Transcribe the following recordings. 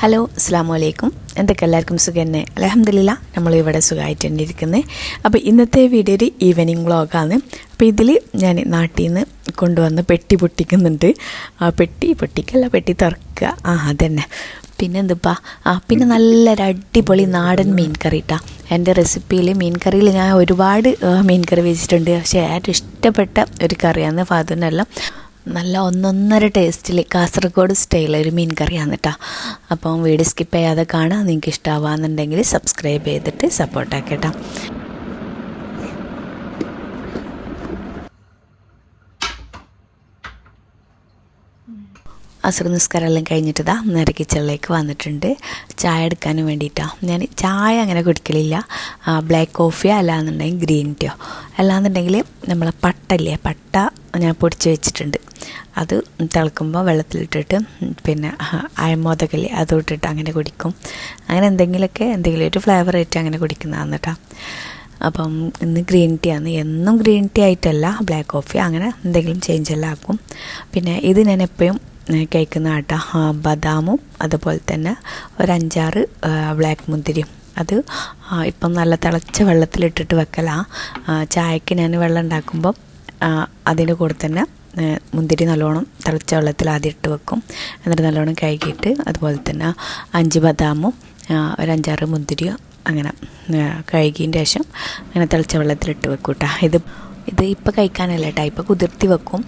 Hello അസ്സാം വലൈക്കും. എന്തൊക്കെ എല്ലാവർക്കും സുഖം തന്നെ? അൽഹംദുലില്ലാ നമ്മളിവിടെ സുഖമായിട്ട് തന്നെ ഇരിക്കുന്നത്. അപ്പോൾ ഇന്നത്തെ വീഡിയോ ഒരു ഈവനിങ് വ്ളോഗാണ്. അപ്പോൾ ഇതിൽ ഞാൻ നാട്ടിൽ നിന്ന് കൊണ്ടുവന്ന് പെട്ടി പൊട്ടിക്കുന്നുണ്ട്. പെട്ടി പൊട്ടിക്കല്ല, പെട്ടി തുറക്കുക. അതന്നെ. പിന്നെ എന്തിപ്പാ പിന്നെ നല്ലൊരു അടിപൊളി നാടൻ മീൻ കറി കേട്ടോ. എൻ്റെ റെസിപ്പിയിൽ മീൻ കറിയിൽ ഞാൻ ഒരുപാട് മീൻ കറി വെച്ചിട്ടുണ്ട്. പക്ഷേ ഏറ്റവും ഇഷ്ടപ്പെട്ട ഒരു കറിയാണ് ഫാദുനെല്ലാം നല്ല ഒന്നൊന്നര ടേസ്റ്റിൽ കാസർഗോഡ് സ്റ്റൈൽ ഒരു മീൻ കറിയാണ് കേട്ടോ. അപ്പം വീഡിയോ സ്കിപ്പ് ചെയ്യാതെ കാണാം. നിങ്ങൾക്ക് ഇഷ്ടമാവാന്നുണ്ടെങ്കിൽ സബ്സ്ക്രൈബ് ചെയ്തിട്ട് സപ്പോർട്ടാക്കി കേട്ടോ. അസുര നിസ്കാരമെല്ലാം കഴിഞ്ഞിട്ട് നേരെ കിച്ചണിലേക്ക് വന്നിട്ടുണ്ട്. ചായ എടുക്കാനും വേണ്ടിയിട്ടാണ്. ഞാൻ ചായ അങ്ങനെ കുടിക്കലില്ല. ബ്ലാക്ക് കോഫിയോ അല്ലാന്നുണ്ടെങ്കിൽ ഗ്രീൻ ടീയോ അല്ലാന്നുണ്ടെങ്കിൽ നമ്മളെ പട്ടല്ലേ, പട്ട ഞാൻ പൊടിച്ച് വെച്ചിട്ടുണ്ട്. അത് തിളക്കുമ്പോൾ വെള്ളത്തിലിട്ടിട്ട് പിന്നെ അയമോദകല്ലേ അതും ഇട്ടിട്ട് അങ്ങനെ കുടിക്കും. അങ്ങനെ എന്തെങ്കിലും ഒരു ഫ്ലേവറായിട്ട് അങ്ങനെ കുടിക്കുന്നതാണ് കേട്ടോ. അപ്പം ഇന്ന് ഗ്രീൻ ടീ ആണ്. എന്നും ഗ്രീൻ ടീ ആയിട്ടല്ല, ബ്ലാക്ക് കോഫി അങ്ങനെ എന്തെങ്കിലും ചേഞ്ച് എല്ലാം ആക്കും. പിന്നെ ഇത് ഞാൻ എപ്പോഴും കഴിക്കുന്ന കേട്ടോ. ബദാമും അതുപോലെ തന്നെ ഒരു 5-6 ബ്ലാക്ക് മുന്തിരിയും. അത് ഇപ്പം നല്ല തിളച്ച വെള്ളത്തിലിട്ടിട്ട് വെക്കലാണ്. ചായക്ക് ഞാൻ വെള്ളം ഉണ്ടാക്കുമ്പം അതിൻ്റെ കൂടെ തന്നെ മുന്തിരി നല്ലോണം തിളച്ച വെള്ളത്തിൽ ആദ്യം ഇട്ട് വെക്കും. എന്നിട്ട് നല്ലോണം കഴുകിയിട്ട് അതുപോലെ തന്നെ 5 ബദാമും ഒരു 5-6 മുന്തിരിയും അങ്ങനെ കഴുകിയതിൻ്റെ ശേഷം അങ്ങനെ തിളച്ച വെള്ളത്തിലിട്ട് വെക്കും കേട്ടോ. ഇത് ഇപ്പോൾ കഴിക്കാനല്ല കേട്ടോ, ഇപ്പോൾ കുതിർത്തി വെക്കും.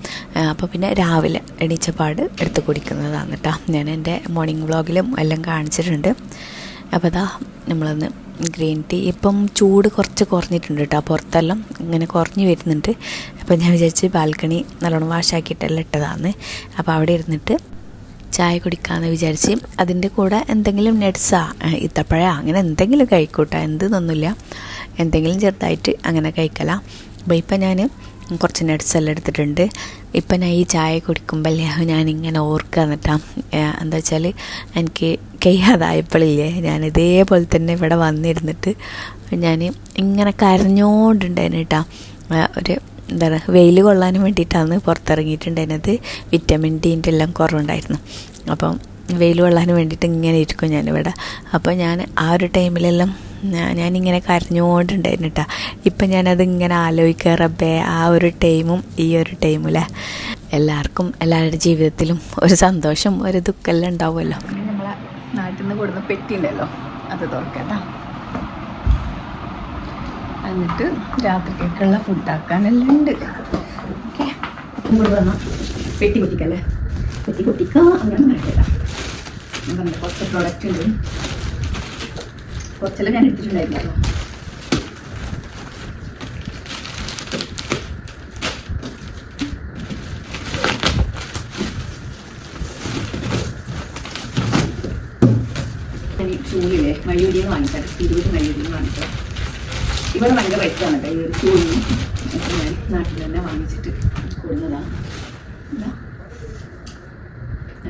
അപ്പോൾ പിന്നെ രാവിലെ എണീച്ചപ്പാട് എടുത്ത് കുടിക്കുന്നതാണ് കേട്ടോ. ഞാൻ എൻ്റെ മോർണിംഗ് വ്ളോഗിലും എല്ലാം കാണിച്ചിട്ടുണ്ട്. അപ്പോൾ അതാ നമ്മളൊന്ന് ഗ്രീൻ ടീ ഇപ്പം ചൂട് കുറച്ച് കുറഞ്ഞിട്ടുണ്ട് കേട്ടോ. പുറത്തെല്ലാം ഇങ്ങനെ കുറഞ്ഞ് വരുന്നുണ്ട്. അപ്പോൾ ഞാൻ വിചാരിച്ച് ബാൽക്കണി നല്ലോണം വാഷാക്കിയിട്ടെല്ലാം ഇട്ടതാണ്. അപ്പോൾ അവിടെ ഇരുന്നിട്ട് ചായ കുടിക്കാമെന്ന് വിചാരിച്ച് അതിൻ്റെ കൂടെ എന്തെങ്കിലും നട്ട്സാ ഈത്തപ്പഴ അങ്ങനെ എന്തെങ്കിലും കഴിക്കൂട്ടോ. എന്തെന്നൊന്നുമില്ല, എന്തെങ്കിലും ചെറുതായിട്ട് അങ്ങനെ കഴിക്കലാം. അപ്പോൾ ഇപ്പം ഞാൻ കുറച്ച് നട്ട്സ് എല്ലാം എടുത്തിട്ടുണ്ട്. ഇപ്പം ഞാൻ ഈ ചായ കുടിക്കുമ്പോൾ ഞാനിങ്ങനെ ഓർക്കുകയാണ് കേട്ടോ. എന്താ വെച്ചാൽ എനിക്ക് കഴിയാതായപ്പോഴില്ലേ, ഞാൻ ഇതേപോലെ തന്നെ ഇവിടെ വന്നിരുന്നിട്ട് ഞാൻ ഇങ്ങനെ കരഞ്ഞോണ്ടുണ്ടായിരുന്നു കേട്ടോ. ഒരു എന്താണ് വെയിൽ കൊള്ളാനും വേണ്ടിയിട്ടാണ് പുറത്തിറങ്ങിയിട്ടുണ്ടായിരുന്നത്. വിറ്റമിൻ ഡിൻ്റെ എല്ലാം കുറവുണ്ടായിരുന്നു. അപ്പം വെയിൽ കൊള്ളാനും വേണ്ടിയിട്ട് ഇങ്ങനെ ഇരിക്കും ഞാനിവിടെ. അപ്പോൾ ഞാൻ ആ ഒരു ടൈമിലെല്ലാം ഞാനിങ്ങനെ കരഞ്ഞുകൊണ്ടുണ്ടായിരുന്നു കേട്ടോ. ഇപ്പം ഞാനതിങ്ങനെ ആലോചിക്കുക, റബ്ബേ ആ ഒരു ടൈമും ഈ ഒരു ടൈമിലെ എല്ലാവർക്കും എല്ലാവരുടെ ജീവിതത്തിലും ഒരു സന്തോഷം ഒരു ദുഃഖമെല്ലാം ഉണ്ടാവുമല്ലോ. നമ്മളെ നാട്ടിൽ നിന്ന് കൊടുക്കുന്ന പെട്ടി ഉണ്ടല്ലോ, അത് തുറക്കണ്ട. എന്നിട്ട് രാത്രിക്കൊക്കെയുള്ള ഫുഡാക്കാനെല്ലാം ഉണ്ട്. ഓക്കെ, ഇങ്ങോട്ട് വന്നാൽ പെട്ടി പൊട്ടിക്കല്ലേ, പെട്ടി പൊട്ടിക്കുക അങ്ങനെ വേണ്ട. ഞാൻ പറഞ്ഞ കുറച്ച് പ്രോഡക്റ്റ് ഉണ്ട്, കുറച്ചെല്ലാം ഞാൻ എടുത്തിട്ടുണ്ടായിരുന്നല്ലോ. ഞാൻ ഈ ചൂലില്ലേ മയൂരിന്ന് വാങ്ങിച്ചാൽ 20 മയൂരിന്ന് വാങ്ങിച്ചാൽ ഇവിടെ ഭയങ്കര റേറ്റാണ് കേട്ടോ ഈ ഒരു ചൂലിന്. അപ്പോൾ ഞാൻ നാട്ടിൽ തന്നെ വാങ്ങിച്ചിട്ട് കൊടുന്നതാണ്. എന്താ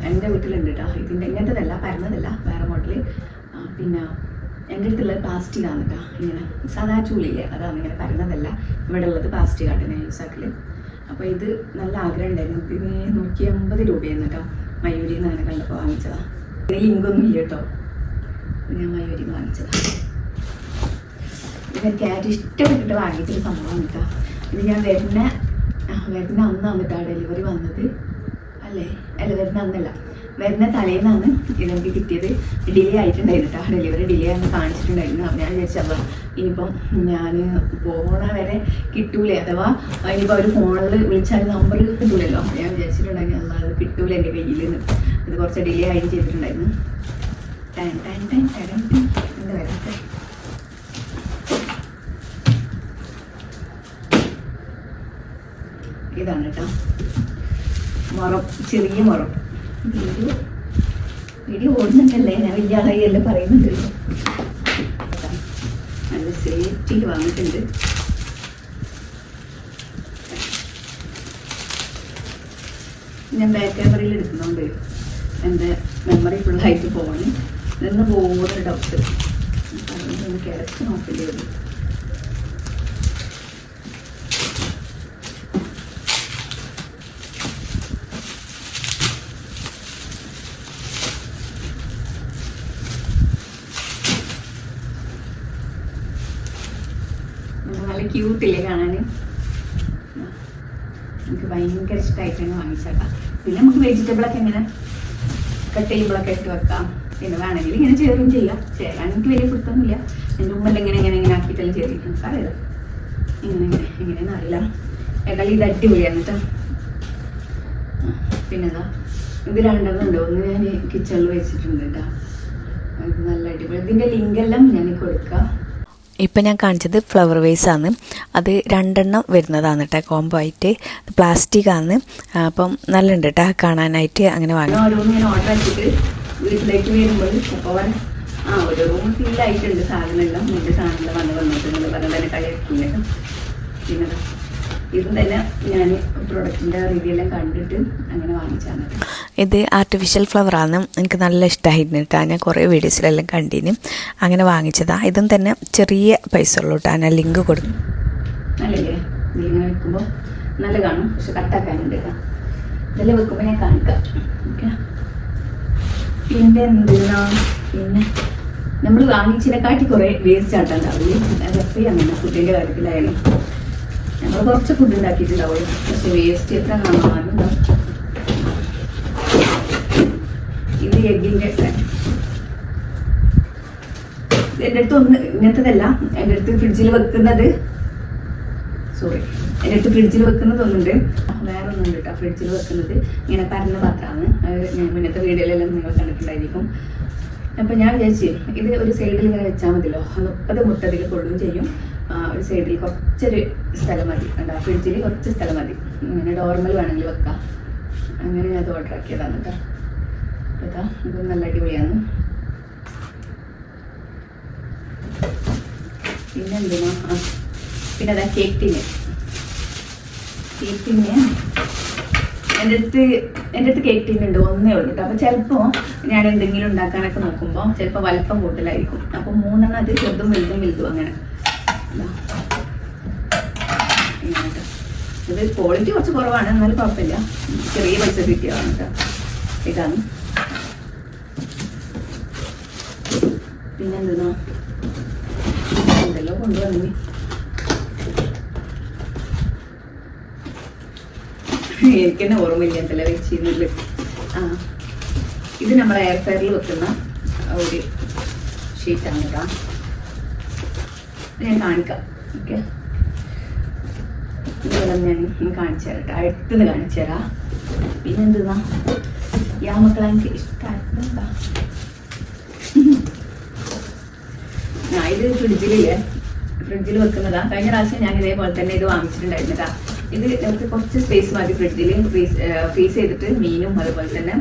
എൻ്റെ വീട്ടിലുണ്ട് കേട്ടോ. ഇതിൻ്റെ ഇങ്ങനത്തതല്ല, പരന്നതല്ല, വേറെ മോഡല്. പിന്നെ എൻ്റെ അടുത്തുള്ളത് പ്ലാസ്റ്റിക്കാണ് കേട്ടോ. ഇങ്ങനെ സാധാ ചൂലില്ലേ അതാണ്, ഇങ്ങനെ പരന്നതല്ല. ഇവിടെ ഉള്ളത് പ്ലാസ്റ്റിക്കാണ് ഞാൻ യൂസാക്കല്. അപ്പോൾ ഇത് നല്ല ആഗ്രഹം ഉണ്ടായിരുന്നു. ഇതിന് 150 രൂപയായിരുന്നു കേട്ടോ. മയൂരിന്ന് അങ്ങനെ കണ്ടപ്പോൾ വാങ്ങിച്ചതാണ്. ഇതിന് ലിങ്കൊന്നും ഇല്ല കേട്ടോ, ഞാൻ മയൂരിന്ന് വാങ്ങിച്ചതാണ്. ഇതെനിക്ക് ഏറ്റവും ഇഷ്ടപ്പെട്ടിട്ട് വാങ്ങിയിട്ടൊരു സംഭവമാണ് കേട്ടോ. ഇത് ഞാൻ വരുന്ന അന്നാണ് കേട്ടോ ഡെലിവറി വന്നത്. അല്ല വരുന്ന അന്നല്ല, വരുന്ന തലേന്നാണ് ഇതെനിക്ക് കിട്ടിയത്. ഡിലേ ആയിട്ടുണ്ടായിരുന്നു കേട്ടോ, ഡെലിവറി ഡിലേ ആണെന്ന് കാണിച്ചിട്ടുണ്ടായിരുന്നു. അപ്പം ഞാൻ വിചാരിച്ചല്ല ഇനിയിപ്പം ഞാൻ പോണ വരെ കിട്ടൂലേ, അഥവാ ഇനിയിപ്പോൾ അവർ ഫോണിൽ വിളിച്ചാൽ നമ്പർ കിട്ടൂലല്ലോ. ഞാൻ വിചാരിച്ചിട്ടുണ്ടെങ്കിൽ അത് കിട്ടൂല എൻ്റെ കയ്യിൽ നിന്ന്. ഇത് കുറച്ച് ഡിലേ ആയിട്ട് ചെയ്തിട്ടുണ്ടായിരുന്നു. എന്താ വരാത്തെ ഇതാണ് കേട്ടോ മുറം, ചെറിയ മുറം. വീഡിയോ ഓടുന്നുണ്ടല്ലേ, ഞാൻ വലിയ ആളായി എല്ലാം പറയുന്നുണ്ടല്ലോ. നല്ല സേഫ്റ്റിയിൽ വാങ്ങിയിട്ടുണ്ട്. ഞാൻ ബാക്ക് ക്യാമറയിൽ എടുക്കുന്നതുകൊണ്ട് എൻ്റെ മെമ്മറി ഫുള്ളായിട്ട് പോകണം. നിന്ന് പോകുന്ന ഡൗട്ട് അതുകൊണ്ട് കിടച്ച് നോക്കേണ്ടി വരും. ക്യൂട്ടില്ലേ കാണാൻ. എനിക്ക് ഭയങ്കര ഇഷ്ടമായിട്ടാണ് വാങ്ങിച്ചേട്ടാ. പിന്നെ നമുക്ക് വെജിറ്റബിളൊക്കെ ഇങ്ങനെ കട്ട് ചെയ്യുമ്പോഴൊക്കെ ഇട്ട് വെക്കാം. പിന്നെ വേണമെങ്കിൽ ഇങ്ങനെ ചേറും ചെയ്യാം. ചേരാൻ എനിക്ക് വലിയ പിടുത്തൊന്നുമില്ല. എൻ്റെ ഉമ്മല്ല ഇങ്ങനെ ആക്കിയിട്ടെല്ലാം ചേർത്തിട്ടുണ്ട്. അറിയില്ല എങ്ങനെയെന്ന് അറിയില്ല. ഏതായാലും ഇത് അടിപൊളിയാണ് കേട്ടോ. പിന്നെന്താ ഇത് രണ്ടെണ്ണമുണ്ട്. ഒന്ന് ഞാൻ കിച്ചണിൽ വെച്ചിട്ടുണ്ട് കേട്ടോ. ഇത് നല്ല അടിപൊളി. ഇതിൻ്റെ ലിങ്കെല്ലാം ഞാൻ കൊടുക്കാം. ഇപ്പം ഞാൻ കാണിച്ചത് ഫ്ലവർ വേസാണ്. അത് 2 എണ്ണം വരുന്നതാണ് കേട്ടോ, കോംബോ ആയിട്ട്. പ്ലാസ്റ്റിക് ആണ്. അപ്പം നല്ല ഉണ്ട് കേട്ടോ കാണാനായിട്ട്. അങ്ങനെ വാങ്ങി ഓരോന്ന് ഞാൻ ഓർഡർ ആക്കിയിട്ട് വീട്ടിലേക്ക് വരുമ്പോൾ അപ്പോൾ ഒരു റൂം ഫീലായിട്ടുണ്ട്. സാധനമെല്ലാം എൻ്റെ സാധനങ്ങൾ വന്നിട്ടുണ്ട് പറഞ്ഞാൽ തന്നെ കളിയാക്കില്ല. പിന്നെ ഇതും തന്നെ ഞാൻ പ്രൊഡക്റ്റിൻ്റെ റിവ്യൂ എല്ലാം കണ്ടിട്ട് അങ്ങനെ വാങ്ങിച്ചാണ്. ഇത് ആർട്ടിഫിഷ്യൽ ഫ്ലവറാണ്. എനിക്ക് നല്ല ഇഷ്ടമായിരുന്നു കേട്ടോ. ഞാൻ കുറേ വീഡിയോസിലെല്ലാം കണ്ടിന്. അങ്ങനെ വാങ്ങിച്ചതാണ്. ഇതും തന്നെ ചെറിയ പൈസ ഉള്ളൂ കേട്ടോ. ഞാൻ ലിങ്ക് കൊടുക്കും. നല്ലല്ലേ ഇതിലിങ്ങനെ വെക്കുമ്പോൾ നല്ല കാണും. പക്ഷെ കട്ടാക്കാനുണ്ട് കേട്ടോ. ഇതെല്ലാം വെക്കുമ്പോൾ ഞാൻ കാണിക്കാം. ഓക്കെ. പിന്നെ എന്തിനാ പിന്നെ നമ്മൾ വാങ്ങിച്ചതിനെക്കാട്ടി കുറേ വേസ്റ്റ് ആയിട്ടുണ്ടാവില്ലേ. അതൊക്കെ അങ്ങനെ ഫുഡിൻ്റെ കാര്യത്തിലായാലും ഞങ്ങൾ കുറച്ച് ഫുഡ് ഉണ്ടാക്കിയിട്ടുണ്ടാവുള്ളൂ. പക്ഷെ വേസ്റ്റ് എത്ര കാണാറുണ്ടോ. ഇത് എഗ്ഗിൻ്റെ എൻ്റെ അടുത്ത് ഒന്ന് ഇങ്ങനത്തതല്ല. എൻ്റെ അടുത്ത് ഫ്രിഡ്ജിൽ വെക്കുന്നത് എൻ്റെ അടുത്ത് ഫ്രിഡ്ജിൽ വെക്കുന്നത് ഒന്നുണ്ട്. വേറെ ഒന്നുണ്ട് കേട്ടോ. ഫ്രിഡ്ജിൽ വെക്കുന്നത് ഇങ്ങനെ പരന്ന പാത്രമാണ്. അത് ഞാൻ മുന്നത്തെ വീഡിയോയിലെല്ലാം നിങ്ങൾ കണ്ടിട്ടുണ്ടായിരിക്കും. അപ്പം ഞാൻ വിചാരിച്ചു ഇത് ഒരു സൈഡിൽ ഇങ്ങനെ വെച്ചാൽ മതിയല്ലോ. 30 മുട്ട ഇതിൽ കൊള്ളുകയും ചെയ്യും. ഒരു സൈഡിൽ കുറച്ചൊരു സ്ഥലം മതി. എന്താ ഫ്രിഡ്ജിൽ കുറച്ച് സ്ഥലം മതി. ഇങ്ങനെ നോർമൽ വേണമെങ്കിൽ വെക്കാം. അങ്ങനെ ഞാൻ അത് ഓർഡർ ആക്കിയതാണ് കേട്ടോ. കേട്ടോ ഇത് നല്ല അടിപൊളിയാണ്. പിന്നെ എന്തിനാ പിന്നെ അതാ കേക്ക് ടിന് എൻ്റെ അടുത്ത് കേക്ക് ടിന്നുണ്ട്. ഒന്നേ ഉള്ളൂ കേട്ടോ. അപ്പോൾ ചിലപ്പോൾ ഞാൻ എന്തെങ്കിലും ഉണ്ടാക്കാനൊക്കെ നോക്കുമ്പോൾ ചിലപ്പോൾ വലിപ്പം കൂടുതലായിരിക്കും. അപ്പോൾ 3 എണ്ണം അത് ചെറുതും വലുതും അങ്ങനെ. ഇത് ക്വാളിറ്റി കുറച്ച് കുറവാണ്, എന്നാലും കുഴപ്പമില്ല. ചെറിയ പൈസ കിട്ടിയതാണ് കേട്ടോ. ഇതാണ്. പിന്നെന്താ എന്തെല്ലോ കൊണ്ടുവന്നു. എനിക്ക് തന്നെ ഓർമ്മയില്ല എന്തെല്ലാം വെച്ചിരുന്നില്ല. ഇത് നമ്മൾ എയർ ഫെയറിൽ വെക്കുന്ന ഒരു ഷീറ്റാണ് കേട്ടോ. ഞാൻ കാണിക്കാം. ഓക്കെ. ഇതെല്ലാം ഞാൻ കാണിച്ചു തരാം കേട്ടോ. അടുത്തുനിന്ന് കാണിച്ചു തരാം. പിന്നെന്താ മക്കളെ എനിക്ക് ഇഷ്ടമായിട്ടുണ്ടാ. ഇത് ഫ്രിഡ്ജിൽ വെക്കുന്നതാ. കഴിഞ്ഞ പ്രാവശ്യം ഞാൻ ഇതേപോലെ തന്നെ ഇത് വാങ്ങിച്ചിട്ടുണ്ടായിരുന്നു കേട്ടോ. ഇത് നമുക്ക് കുറച്ച് സ്പേസ് മതി ഫ്രിഡ്ജിൽ. ഫ്രീസ് ചെയ്തിട്ട് മീനും അതുപോലെ തന്നെ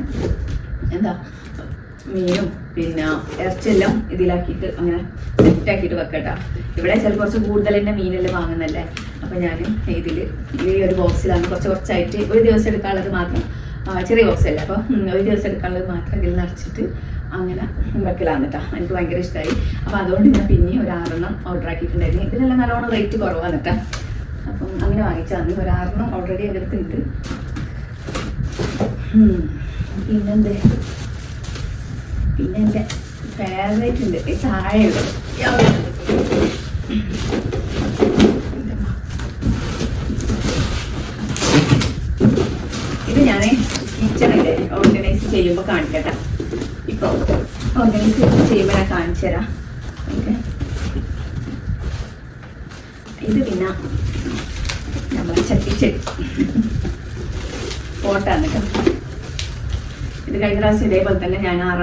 മീനും പിന്നെ ഇറച്ചെല്ലാം ഇതിലാക്കിയിട്ട് അങ്ങനെ സെറ്റാക്കിയിട്ട് വെക്കട്ടാ. ഇവിടെ ചില കുറച്ച് കൂടുതൽ തന്നെ മീനെല്ലാം വാങ്ങുന്നല്ലേ. അപ്പം ഞാൻ ഈ ഒരു ബോക്സിലാണ് കുറച്ചായിട്ട് ഒരു ദിവസം എടുക്കാനുള്ളത് മാത്രം. ചെറിയ ബോക്സല്ലേ. അപ്പോൾ ഒരു ദിവസം എടുക്കാനുള്ളത് മാത്രം ഇതിൽ നിറച്ചിട്ട് അങ്ങനെ വെക്കലാന്ന് കേട്ടോ. എനിക്ക് ഭയങ്കര ഇഷ്ടമായി. അപ്പോൾ അതുകൊണ്ട് ഞാൻ പിന്നെ ഒരു 6 എണ്ണം ഓർഡർ ആക്കിയിട്ടുണ്ടായിരുന്നു. ഇതിനെല്ലാം നല്ലോണം റേറ്റ് കുറവാണ് കേട്ടോ. അപ്പം അങ്ങനെ വാങ്ങിച്ചാൽ ഒരു 6 എണ്ണം ഓൾറെഡി എൻ്റെ അടുത്തുണ്ട്. പിന്നെ എൻ്റെ ഫേവറേറ്റ് ഉണ്ട് ഈ താഴെയുള്ളത്. ഇത് ഞാൻ കിച്ചണില്ലേ ഓർഗനൈസ് ചെയ്യുമ്പോൾ കാണിക്കട്ടെ. ഇപ്പോൾ ഓർഗനൈസ് ചെയ്യുമ്പോൾ ഞാൻ കാണിച്ചു തരാം. ഓക്കെ. ഇത് പിന്നെ നമ്മളെ ചട്ടിച്ചട്ടി പോട്ടാണ് കേട്ടോ. ഇത് കഴിഞ്ഞ പ്രാവശ്യം ഇതേപോലെ തന്നെ ഞാൻ 6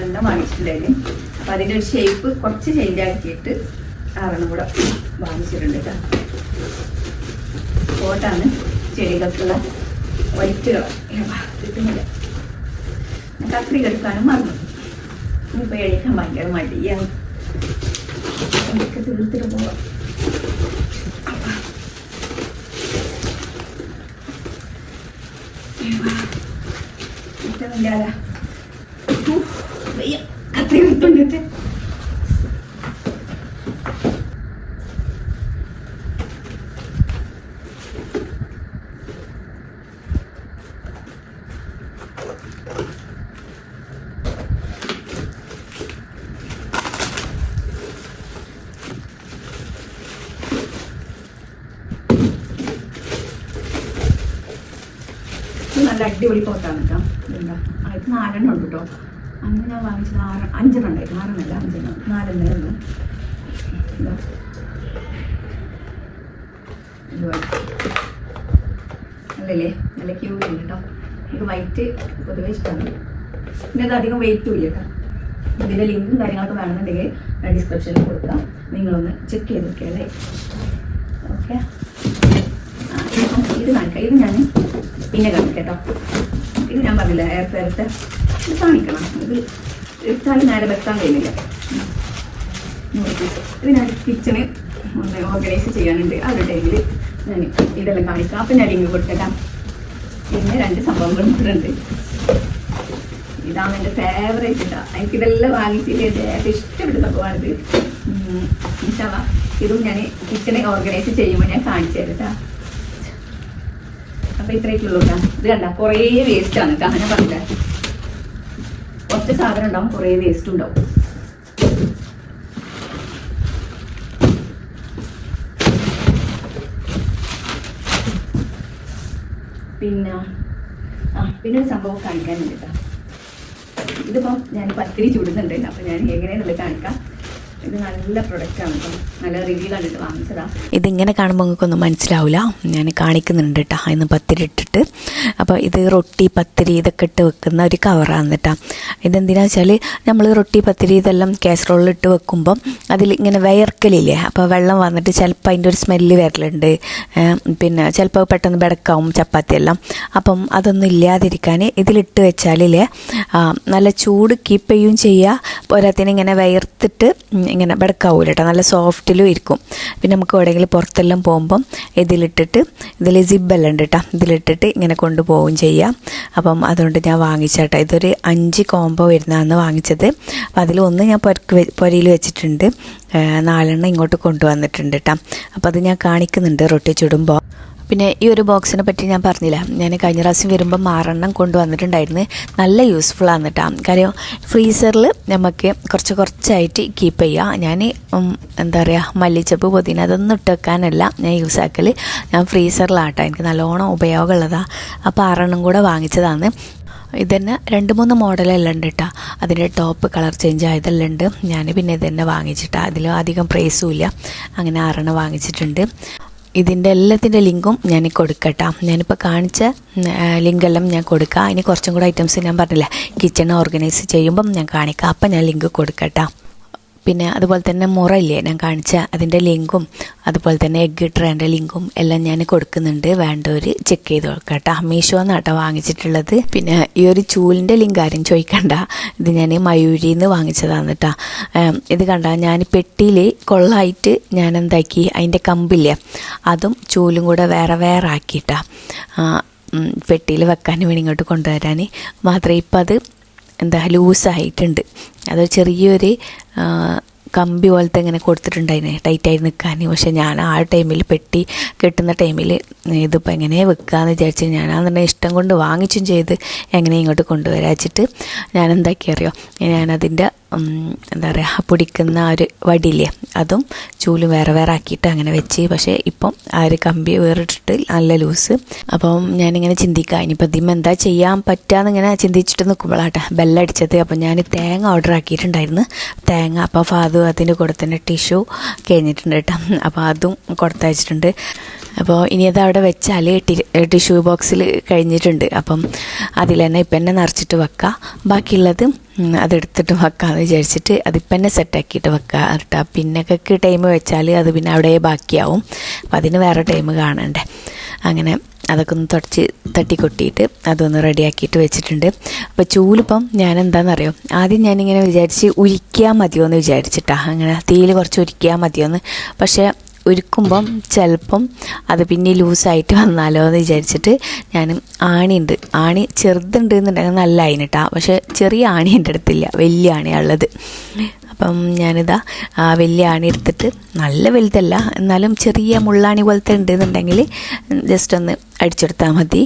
എണ്ണം വാങ്ങിച്ചിട്ടുണ്ടായിരുന്നു. അപ്പം അതിൻ്റെ ഒരു ഷേപ്പ് കുറച്ച് ചേഞ്ച് ആക്കിയിട്ട് 6 എണ്ണം കൂടെ വാങ്ങിച്ചിട്ടുണ്ട് കേട്ടോ. പോട്ടാണ്. ചെടികൾക്കുള്ള വൈറ്റ് കളർ കിട്ടുന്നില്ല. കത്രി എടുക്കാനും മറന്നു. ഇനിയിപ്പോൾ എഴുതാൻ ഭയങ്കര മടിയാണ്. എനിക്ക് തീർത്തിട്ട് പോവാം. ഇഷ്ടമില്ലാതെ കത്രി എടുത്തോണ്ടിട്ട് നല്ല അടിപൊളി കോട്ടാണ് കേട്ടോ. ഇതുണ്ടോ, ഇത് 4 ഉണ്ട് കേട്ടോ. അന്ന് ഞാൻ വാങ്ങിച്ചത് 5 ഉണ്ടായിരുന്നു. 6 5 4 അല്ലല്ലേ, നല്ല ക്യൂട്ട് ഉണ്ട് കേട്ടോ. എനിക്ക് വൈറ്റ് പൊതുവെ ഇഷ്ടമാണ്. പിന്നെ അത് അധികം വെയിറ്റും ഇല്ല കേട്ടോ. ഇതിൻ്റെ ലിങ്കും കാര്യങ്ങളൊക്കെ വേണമെന്നുണ്ടെങ്കിൽ ഡിസ്ക്രിപ്ഷനിൽ കൊടുക്കാം, നിങ്ങളൊന്ന് ചെക്ക് ചെയ്ത് നോക്കിയല്ലേ. ഓക്കെ, ഇത് കാണിക്കാം. ഇത് ഞാൻ പിന്നെ കാണിക്കാം കേട്ടോ. ഇത് ഞാൻ പറഞ്ഞില്ല എയർ ഫെയറത്തെ ഇത് കാണിക്കണം. ഇത് ഇട്ടാലും നേരെ വെക്കാൻ കഴിയില്ല. ഇത് ഞാൻ കിച്ചണ് ഒന്ന് ഓർഗനൈസ് ചെയ്യാനുണ്ട്. ആ ഒരു ടൈമിൽ ഞാൻ ഇതെല്ലാം കാണിക്കാം. അപ്പം ഞാൻ ലിങ്ക് കൊടുത്തേക്കാം. പിന്നെ 2 സംഭവങ്ങളും കൂടെ ഉണ്ട്. ഇതാണ് എൻ്റെ ഫേവറേറ്റ് കേട്ടോ. എനിക്കിതെല്ലാം വാങ്ങിച്ചിട്ട് ഏറ്റവും ഇഷ്ടപ്പെട്ട സംഭവമാണിത്. ഇൻഷാല്ലാ ഇതും ഞാൻ കിച്ചണെ ഓർഗനൈസ് ചെയ്യുമ്പോൾ ഞാൻ കാണിച്ചു തരാം കേട്ടോ. അപ്പം ഇത്രയൊക്കെയുള്ളൂ കേട്ടോ. ഇത് കണ്ട കുറേ വേസ്റ്റ് ആണ് കേട്ടോ. അങ്ങനെ പറഞ്ഞില്ല, കുറച്ച് സാധനം ഉണ്ടാവും, കുറേ വേസ്റ്റ് ഉണ്ടാവും. പിന്നെ ഒരു സംഭവം കാണിക്കാനുണ്ട് കേട്ടോ. ഇതിപ്പം ഞാൻ പത്തിരി ചൂടുന്നുണ്ട്. അപ്പം ഞാൻ എങ്ങനെയാണെന്നുള്ളത് കാണിക്കാം. ഇത് നല്ല പ്രൊഡക്റ്റാണ് കേട്ടോ. നല്ല റിവ്യൂ കണ്ടിട്ട് വാങ്ങിച്ചതാണ്. ഇതിങ്ങനെ കാണുമ്പോൾ നിങ്ങൾക്കൊന്നും മനസ്സിലാവില്ല, ഞാൻ കാണിക്കുന്നുണ്ട് കേട്ടോ. അതിന് പത്തിരി ഇട്ടിട്ട്. അപ്പോൾ ഇത് റൊട്ടി പത്തിരി ഇതൊക്കെ ഇട്ട് വെക്കുന്ന ഒരു കവറാണ് കേട്ടോ. ഇതെന്തിനാ വെച്ചാൽ നമ്മൾ റൊട്ടി പത്തിരി ഇതെല്ലാം കാസറോളിൽ ഇട്ട് വെക്കുമ്പം അതിൽ ഇങ്ങനെ വയർക്കലില്ലേ, അപ്പോൾ വെള്ളം വന്നിട്ട് ചിലപ്പോൾ അതിൻ്റെ ഒരു സ്മെല്ല് വരലുണ്ട്. പിന്നെ ചിലപ്പോൾ പെട്ടെന്ന് ബെടക്കാവും ചപ്പാത്തിയെല്ലാം. അപ്പം അതൊന്നും ഇല്ലാതിരിക്കാൻ ഇതിലിട്ട് വെച്ചാലില്ലേ നല്ല ചൂട് കീപ്പ് ചെയ്യുകയും ചെയ്യുക. പോരാത്തിന് ഇങ്ങനെ വയർത്തിട്ട് ഇങ്ങനെ ബെടക്കാവൂല കേട്ടോ, നല്ല സോഫ്റ്റിലും ഇരിക്കും. പിന്നെ നമുക്ക് എവിടെയെങ്കിലും പുറത്തെല്ലാം പോകുമ്പം ഇതിലിട്ടിട്ട്, ഇതിൽ സിബ്ബെല്ലാം ഉണ്ട് കേട്ടോ, ഇതിലിട്ടിട്ട് ഇങ്ങനെ കൊണ്ടുപോവുകയും ചെയ്യാം. അപ്പം അതുകൊണ്ട് ഞാൻ വാങ്ങിച്ചേട്ടാ. ഇതൊരു 5 കോംബോ വരുന്നതാണ് വാങ്ങിച്ചത്. അപ്പം അതിലൊന്ന് ഞാൻ പൊരയിൽ വെച്ചിട്ടുണ്ട്, 4 ഇങ്ങോട്ട് കൊണ്ടുവന്നിട്ടുണ്ട് കേട്ടോ. അപ്പോൾ അത് ഞാൻ കാണിക്കുന്നുണ്ട് റൊട്ടി ചുടുമ്പോൾ. പിന്നെ ഈ ഒരു ബോക്സിനെ പറ്റി ഞാൻ പറഞ്ഞില്ല, ഞാൻ കഴിഞ്ഞ പ്രാവശ്യം വരുമ്പോൾ 6 കൊണ്ടുവന്നിട്ടുണ്ടായിരുന്നു. നല്ല യൂസ്ഫുള്ളാണ് കേട്ടോ. കാര്യം ഫ്രീസറിൽ നമുക്ക് കുറച്ചായിട്ട് കീപ്പ് ചെയ്യാം. ഞാൻ എന്താ പറയുക, മല്ലിച്ചപ്പ് പുതിന അതൊന്നും ഇട്ട് വെക്കാനല്ല ഞാൻ യൂസ് ആക്കൽ. ഞാൻ ഫ്രീസറിലാട്ടോ, എനിക്ക് നല്ലോണം ഉപയോഗമുള്ളതാണ്. അപ്പോൾ 6 കൂടെ വാങ്ങിച്ചതാണ്. ഇതന്നെ 2-3 മോഡലെല്ലാം ഉണ്ട് കേട്ടോ. അതിൻ്റെ ടോപ്പ് കളർ ചേഞ്ച് ആയതെല്ലാം ഉണ്ട്. ഞാൻ പിന്നെ ഇതന്നെ വാങ്ങിച്ചിട്ടാ. അതിൽ അധികം പ്രൈസും ഇല്ല. അങ്ങനെ 6 വാങ്ങിച്ചിട്ടുണ്ട്. ഇതിൻ്റെ എല്ലാത്തിൻ്റെ ലിങ്കും ഞാൻ കൊടുക്കട്ടോ. ഞാനിപ്പോൾ കാണിച്ച ലിങ്കെല്ലാം ഞാൻ കൊടുക്കാം. ഇനി കുറച്ചും കൂടെ ഐറ്റംസ് ഞാൻ പറഞ്ഞില്ല, കിച്ചൺ ഓർഗനൈസ് ചെയ്യുമ്പം ഞാൻ കാണിക്കാം. അപ്പം ഞാൻ ലിങ്ക് കൊടുക്കട്ടോ. പിന്നെ അതുപോലെ തന്നെ മുറയില്ലേ ഞാൻ കാണിച്ച അതിൻ്റെ ലിങ്കും അതുപോലെ തന്നെ എഗ്ഗ് ഇട്ടതിൻ്റെ ലിങ്കും എല്ലാം ഞാൻ കൊടുക്കുന്നുണ്ട്. വേണ്ടവർ ചെക്ക് ചെയ്ത് നോക്കട്ടോ. മീഷോ എന്നാട്ടോ വാങ്ങിച്ചിട്ടുള്ളത്. പിന്നെ ഈ ഒരു ചൂലിൻ്റെ ലിങ്ക് ആരും ചോദിക്കണ്ട, ഇത് ഞാൻ മയൂരിയിൽ നിന്ന് വാങ്ങിച്ചതാണ് കേട്ടോ. ഇത് കണ്ട ഞാൻ പെട്ടിയിൽ കൊള്ളായിട്ട് ഞാൻ എന്താക്കി, അതിൻ്റെ കമ്പില്ലേ അതും ചൂലും കൂടെ വേറെ ആക്കിയിട്ടാ പെട്ടിയിൽ വെക്കാൻ വേണ്ടി ഇങ്ങോട്ട് കൊണ്ടുവരാൻ മാത്രമേ. ഇപ്പം അത് എന്താ ലൂസായിട്ടുണ്ട്. അത് ചെറിയൊരു കമ്പി പോലത്തെ ഇങ്ങനെ കൊടുത്തിട്ടുണ്ടായിരുന്നു ടൈറ്റായി നിൽക്കാൻ. പക്ഷെ ഞാൻ ആ ടൈമിൽ പെട്ടി കെട്ടുന്ന ടൈമിൽ ഇതിപ്പോൾ എങ്ങനെ വെക്കാമെന്ന് വിചാരിച്ച് ഞാനതെന്നെ ഇഷ്ടം കൊണ്ട് വാങ്ങിച്ചും ചെയ്ത് എങ്ങനെ ഇങ്ങോട്ട് കൊണ്ടുവരാച്ചിട്ട് ഞാൻ എന്താക്കി അറിയോ, ഞാനതിൻ്റെ എന്താ പറയുക പൊടിക്കുന്ന ആ ഒരു വടിയില്ലേ അതും ചൂലും വേറെ ആക്കിയിട്ട് അങ്ങനെ വെച്ച്. പക്ഷേ ഇപ്പം ആ ഒരു കമ്പി വേറിട്ടിട്ട് നല്ല ലൂസ്. അപ്പം ഞാനിങ്ങനെ ചിന്തിക്കുക ഇനിയിപ്പോൾ ഇതിമ്മ എന്താ ചെയ്യാൻ പറ്റുകയെന്ന് ഇങ്ങനെ ചിന്തിച്ചിട്ട് നിൽക്കുമ്പോഴാട്ടെ ബെല്ലടിച്ചത്. അപ്പം ഞാൻ തേങ്ങ ഓർഡർ ആക്കിയിട്ടുണ്ടായിരുന്നു. തേങ്ങ അപ്പോൾ അത് അതിൻ്റെ കൂടെ തന്നെ ടിഷ്യൂ കഴിഞ്ഞിട്ടുണ്ട് കേട്ടോ. അപ്പോൾ അതും കൊടുത്തയച്ചിട്ടുണ്ട്. അപ്പോൾ ഇനി അത് അവിടെ വെച്ചാൽ ടിഷ്യൂ ബോക്സിൽ കഴിഞ്ഞിട്ടുണ്ട്. അപ്പം അതിൽ തന്നെ ഇപ്പം തന്നെ നിറച്ചിട്ട് വെക്കാം. ബാക്കിയുള്ളത് അതെടുത്തിട്ട് വെക്കാമെന്ന് വിചാരിച്ചിട്ട് അതിപ്പം തന്നെ സെറ്റാക്കിയിട്ട് വെക്കാം കേട്ടോ. പിന്നൊക്കെ ടൈം വെച്ചാൽ അത് പിന്നെ അവിടെ ബാക്കിയാവും. അപ്പം അതിന് വേറെ ടൈം കാണണ്ടേ. അങ്ങനെ അതൊക്കെ ഒന്ന് തട്ടിക്കൊട്ടിയിട്ട് അതൊന്ന് റെഡിയാക്കിയിട്ട് വെച്ചിട്ടുണ്ട്. അപ്പോൾ ചൂലിപ്പം ഞാൻ എന്താണെന്നറിയോ, ആദ്യം ഞാനിങ്ങനെ വിചാരിച്ച് ഉരിക്കാൻ മതിയോ എന്ന് വിചാരിച്ചിട്ടാ, അങ്ങനെ തീയിൽ കുറച്ച് ഉരിക്കാൻ മതിയോന്ന്. പക്ഷേ ഉരുക്കുമ്പം ചിലപ്പം അത് പിന്നെ ലൂസായിട്ട് വന്നാലോ എന്ന് വിചാരിച്ചിട്ട് ഞാൻ ആണി ചെറുതുണ്ട് എന്നുണ്ടെങ്കിൽ നല്ല ആയിട്ടാ. പക്ഷേ ചെറിയ ആണി എൻ്റെ അടുത്തില്ല, വലിയ ആണിയാണ് ഉള്ളത്. അപ്പം ഞാനിതാ വലിയ ആണി എടുത്തിട്ട്, നല്ല വലുതല്ല എന്നാലും ചെറിയ മുള്ളാണി പോലത്തെ ഉണ്ടെന്നുണ്ടെങ്കിൽ ജസ്റ്റ് ഒന്ന് അടിച്ചെടുത്താൽ മതി.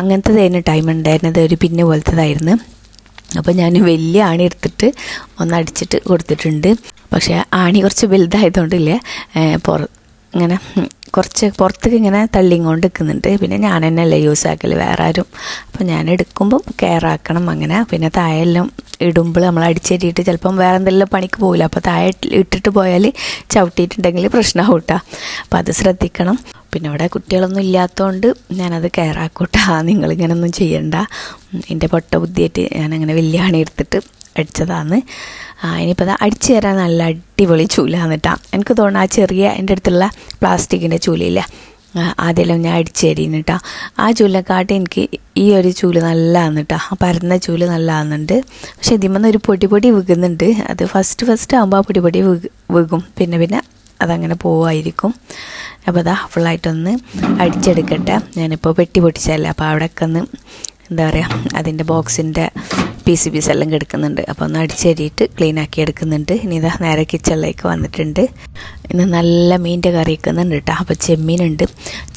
അങ്ങനത്തേതായിരുന്നു ടൈം ഉണ്ടായിരുന്നത്, ഒരു പിന്നെ പോലത്തേതായിരുന്നു. അപ്പോൾ ഞാൻ വലിയ ആണി എടുത്തിട്ട് ഒന്ന് അടിച്ചിട്ട് കൊടുത്തിട്ടുണ്ട്. പക്ഷേ ആണി കുറച്ച് വലുതായതുകൊണ്ടില്ലേ ഇങ്ങനെ കുറച്ച് പുറത്തേക്ക് ഇങ്ങനെ തള്ളിങ്ങോണ്ട് നിൽക്കുന്നുണ്ട്. പിന്നെ ഞാൻ തന്നെയല്ലേ യൂസ് ആക്കൽ, വേറെ ആരും. അപ്പോൾ ഞാൻ എടുക്കുമ്പം കെയർ ആക്കണം അങ്ങനെ. പിന്നെ താഴെല്ലാം ഇടുമ്പോൾ നമ്മൾ അടിച്ചേരിയിട്ട് ചിലപ്പം വേറെ എന്തെല്ലാം പണിക്ക് പോകില്ല. അപ്പോൾ താഴെ ഇട്ടിട്ട് പോയാൽ ചവിട്ടിയിട്ടുണ്ടെങ്കിൽ പ്രശ്നമാവും കേട്ടോ. അപ്പോൾ അത് ശ്രദ്ധിക്കണം. പിന്നെ ഇവിടെ കുട്ടികളൊന്നും ഇല്ലാത്തതുകൊണ്ട് ഞാനത് കെയർ ആക്കൂട്ടാ. നിങ്ങളിങ്ങനൊന്നും ചെയ്യണ്ട. എൻ്റെ പൊട്ട ബുദ്ധിയായിട്ട് ഞാനങ്ങനെ വലിയ അണി എടുത്തിട്ട് അടിച്ചതാണ്. ഇനിയിപ്പോൾ അത് അടിച്ചു തരാൻ നല്ല അടിപൊളി ചൂലാന്ന് കേട്ടോ. എനിക്ക് തോന്നുന്നു ആ ചെറിയ എൻ്റെ അടുത്തുള്ള പ്ലാസ്റ്റിക്കിൻ്റെ ചൂലില്ല, ആദ്യമെല്ലാം ഞാൻ അടിച്ചു തരീന്ന് കേട്ടോ. ആ ചൂലിനെക്കാട്ടി എനിക്ക് ഈ ഒരു ചൂല് നല്ലതാണ് കേട്ടോ. ആ പരന്ന ചൂല് നല്ലതാകുന്നുണ്ട്. പക്ഷെ ഇതിമെന്ന് ഒരു പൊടി വീകുന്നുണ്ട്. അത് ഫസ്റ്റ് ആകുമ്പോൾ ആ പൊടി വീകും, പിന്നെ അതങ്ങനെ പോവായിരിക്കും. അപ്പോൾ അതാ ഫുള്ളായിട്ടൊന്ന് അടിച്ചെടുക്കട്ടെ. ഞാനിപ്പോൾ പെട്ടി പൊട്ടിച്ചല്ലേ, അപ്പോൾ അവിടെയൊക്കെ ഒന്ന് എന്താ പറയുക, അതിൻ്റെ ബോക്സിൻ്റെ പീസ് എല്ലാം കിടക്കുന്നുണ്ട്. അപ്പോൾ ഒന്ന് അടിച്ചേരിയിട്ട് ക്ലീനാക്കി എടുക്കുന്നുണ്ട്. ഇനി ഇതാ നേരെ കിച്ചണിലേക്ക് വന്നിട്ടുണ്ട്. ഇന്ന് നല്ല മീൻ്റെ കറി വെക്കുന്നുണ്ട് കേട്ടോ. അപ്പോൾ ചെമ്മീനുണ്ട്.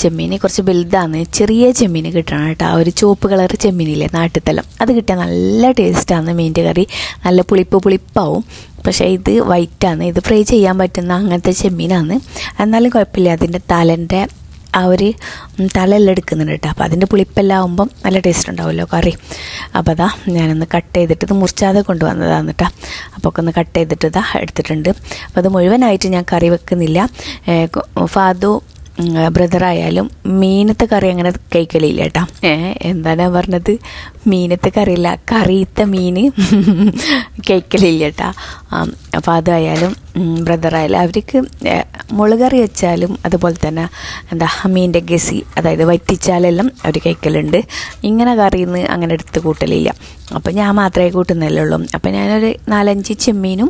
ചെമ്മീൻ കുറച്ച് വലുതാണ്, ചെറിയ ചെമ്മീൻ കിട്ടണം കേട്ടോ. ഒരു ചുവപ്പ് കളർ ചെമ്മീനില്ലേ നാട്ടിത്തലം, അത് കിട്ടിയാൽ നല്ല ടേസ്റ്റാണ് മീൻ്റെ കറി. നല്ല പുളിപ്പാവും. പക്ഷേ ഇത് വൈറ്റാണ്, ഇത് ഫ്രൈ ചെയ്യാൻ പറ്റുന്ന അങ്ങനത്തെ ചെമ്മീനാണ്. എന്നാലും കുഴപ്പമില്ല, അതിൻ്റെ തലൻ്റെ ആ ഒരു തലയെല്ലാം എടുക്കുന്നുണ്ട് കേട്ടോ. അപ്പോൾ അതിൻ്റെ പുളിപ്പെല്ലാം ആകുമ്പം നല്ല ടേസ്റ്റ് ഉണ്ടാവുമല്ലോ കറി. അപ്പോൾ അതാ ഞാനൊന്ന് കട്ട് ചെയ്തിട്ട്, ഇത് മുറിച്ചാതെ കൊണ്ടുവന്നതാണ് കേട്ടോ. അപ്പോൾ ഒക്കെ ഒന്ന് കട്ട് ചെയ്തിട്ട് ഇതാ എടുത്തിട്ടുണ്ട്. അപ്പോൾ അത് മുഴുവനായിട്ട് ഞാൻ കറി വെക്കുന്നില്ല. ഫാദു ബ്രദറായാലും മീനത്തെ കറി അങ്ങനെ കഴിക്കലില്ല കേട്ടോ. എന്താണ് പറഞ്ഞത്, മീനത്തെ കറിയില്ല, കറിയത്തെ മീൻ കഴിക്കലില്ല കേട്ടോ. അപ്പോൾ അതായാലും ബ്രദറായാലും അവർക്ക് മുളക് കറി വെച്ചാലും അതുപോലെ തന്നെ മീൻ്റെ ഗസി, അതായത് വറ്റിച്ചാലെല്ലാം അവർ കഴിക്കലുണ്ട്. ഇങ്ങനെ കറിയിൽ നിന്ന് അങ്ങനെ എടുത്ത് കൂട്ടലില്ല. അപ്പോൾ ഞാൻ മാത്രമേ കൂട്ടുന്നല്ലേ ഉള്ളൂ. അപ്പോൾ ഞാനൊരു 4-5 ചെമ്മീനും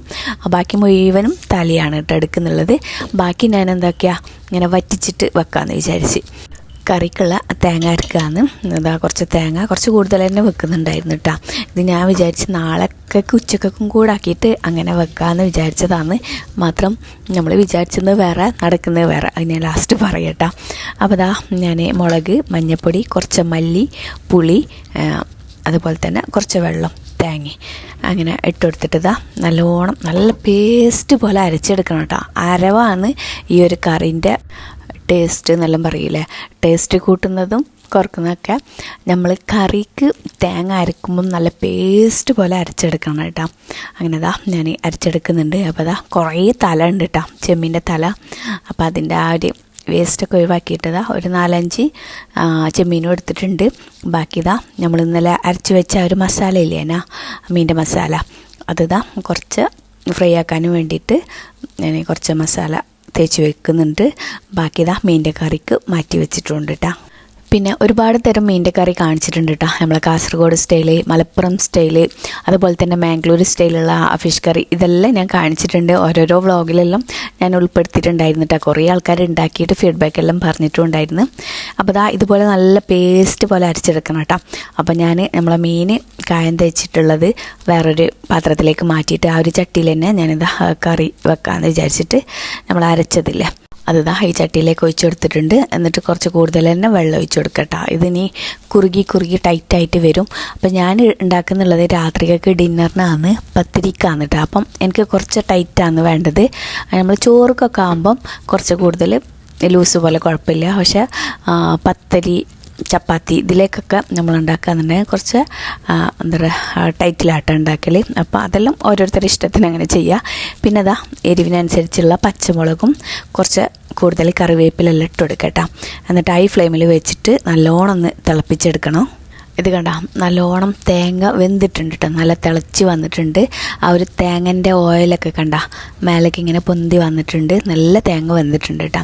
ബാക്കി മുഴുവനും തലയാണ് കേട്ടോ എടുക്കുന്നുള്ളത്. ബാക്കി ഞാൻ എന്താക്കിയാ ഇങ്ങനെ വറ്റിച്ചിട്ട് വെക്കാമെന്ന് വിചാരിച്ച്. കറിക്കുള്ള തേങ്ങ അരക്കാന്ന്. അതാ കുറച്ച് തേങ്ങ കുറച്ച് കൂടുതൽ തന്നെ വെക്കുന്നുണ്ടായിരുന്നു കേട്ടോ. ഇത് ഞാൻ വിചാരിച്ച് നാളേക്ക് ഉച്ചക്കും കൂടെ ആക്കിയിട്ട് അങ്ങനെ വെക്കാമെന്ന് വിചാരിച്ചതാണ്. മാത്രം നമ്മൾ വിചാരിച്ചത് വേറെ, നടക്കുന്നത് വേറെ. അത് ഞാൻ ലാസ്റ്റ് പറയട്ടോ. അപ്പോൾ അതാ ഞാൻ മുളക്, മഞ്ഞൾപ്പൊടി, കുറച്ച് മല്ലി, പുളി, അതുപോലെ തന്നെ കുറച്ച് വെള്ളം, തേങ്ങ അങ്ങനെ ഇട്ടുകൊടുത്തിട്ട് ഇതാ നല്ലോണം നല്ല പേസ്റ്റ് പോലെ അരച്ചെടുക്കണം കേട്ടോ. അരവാണ് ഈ ഒരു കറിൻ്റെ ടേസ്റ്റ് എന്നെല്ലാം പറയില്ലേ. ടേസ്റ്റ് കൂട്ടുന്നതും കുറക്കുന്നതൊക്കെ നമ്മൾ കറിക്ക് തേങ്ങ അരക്കുമ്പം നല്ല പേസ്റ്റ് പോലെ അരച്ചെടുക്കണം കേട്ടോ. അങ്ങനെ ഇതാ ഞാൻ അരച്ചെടുക്കുന്നുണ്ട്. അപ്പോൾ ഇതാ കുറേ തല ഉണ്ട് കേട്ടോ, ചെമ്മീൻ്റെ തല. അപ്പോൾ അതിൻ്റെ ആ ഒരു വേസ്റ്റൊക്കെ ഒഴിവാക്കിയിട്ടതാ ഒരു 4-5 ചെമ്മീനും എടുത്തിട്ടുണ്ട്. ബാക്കി ഇതാ നമ്മൾ ഇന്നലെ അരച്ച് വെച്ച ഒരു മസാല ഇല്ലേ, മീൻ്റെ മസാല, അതിതാ കുറച്ച് ഫ്രൈ ആക്കാനും വേണ്ടിയിട്ട് ഞാൻ കുറച്ച് മസാല തേച്ച് വെക്കുന്നുണ്ട്. ബാക്കി ഇതാ മീൻ്റെ കറിക്ക് മാറ്റി വെച്ചിട്ടുണ്ട് കേട്ടോ. പിന്നെ ഒരുപാട് തരം മീൻ്റെ കറി കാണിച്ചിട്ടുണ്ട് കേട്ടോ. നമ്മളെ കാസർഗോഡ് സ്റ്റൈല്, മലപ്പുറം സ്റ്റൈല്, അതുപോലെ തന്നെ മാംഗ്ലൂർ സ്റ്റൈലുള്ള ഫിഷ് കറി, ഇതെല്ലാം ഞാൻ കാണിച്ചിട്ടുണ്ട്. ഓരോരോ വ്ളോഗിലെല്ലാം ഞാൻ ഉൾപ്പെടുത്തിയിട്ടുണ്ടായിരുന്നു കേട്ടോ. കുറേ ആൾക്കാർ ഉണ്ടാക്കിയിട്ട് ഫീഡ്ബാക്ക് എല്ലാം പറഞ്ഞിട്ടുണ്ടായിരുന്നു. അപ്പോൾ ഇതാ ഇതുപോലെ നല്ല പേസ്റ്റ് പോലെ അരച്ചെടുക്കണം കേട്ടോ. അപ്പോൾ ഞാൻ നമ്മളെ മീൻ കായം തേച്ചിട്ടുള്ളത് വേറൊരു പാത്രത്തിലേക്ക് മാറ്റിയിട്ട് ആ ഒരു ചട്ടിയിൽ തന്നെ ഞാനിതാ കറി വെക്കാമെന്ന് വിചാരിച്ചിട്ട് നമ്മൾ അരച്ചതില്ലേ, അതിതാ ഈ ചട്ടിയിലേക്ക് ഒഴിച്ചു കൊടുത്തിട്ടുണ്ട്. എന്നിട്ട് കുറച്ച് കൂടുതൽ തന്നെ വെള്ളം ഒഴിച്ചു കൊടുക്കട്ടോ. ഇതിനി കുറുകി ടൈറ്റായിട്ട് വരും. അപ്പം ഞാൻ ഉണ്ടാക്കുന്നുള്ളത് രാത്രിയൊക്കെ ഡിന്നറിനാണ്, പത്തിരിക്കാണ് കേട്ടോ. അപ്പം എനിക്ക് കുറച്ച് ടൈറ്റാണ് വേണ്ടത്. നമ്മൾ ചോറൊക്കെ ആകുമ്പം കുറച്ച് കൂടുതൽ ലൂസ് പോലെ കുഴപ്പമില്ല. പക്ഷേ പത്തരി, ചപ്പാത്തി ഇതിലേക്കൊക്കെ നമ്മൾ ഉണ്ടാക്കുകയെന്നുണ്ടെങ്കിൽ കുറച്ച് എന്താ പറയുക ടൈറ്റിലാട്ടം ഉണ്ടാക്കൽ. അപ്പോൾ അതെല്ലാം ഓരോരുത്തരുടെ ഇഷ്ടത്തിന് അങ്ങനെ ചെയ്യുക. പിന്നെ അതാ എരിവിനനുസരിച്ചുള്ള പച്ചമുളകും കുറച്ച് കൂടുതൽ കറിവേപ്പിലെല്ലാം ഇട്ട് കൊടുക്കട്ടോ. എന്നിട്ട് ഹൈ ഫ്ലെയിമിൽ വെച്ചിട്ട് നല്ലോണം ഒന്ന് തിളപ്പിച്ചെടുക്കണം. ഇത് കണ്ട നല്ലോണം തേങ്ങ വെന്തിട്ടുണ്ട് കേട്ടോ, നല്ല തിളച്ച് വന്നിട്ടുണ്ട്. ആ ഒരു തേങ്ങൻ്റെ ഓയിലൊക്കെ കണ്ട മേലേക്ക് ഇങ്ങനെ പൊന്തി വന്നിട്ടുണ്ട്, നല്ല തേങ്ങ വെന്തിട്ടുണ്ട് കേട്ടോ.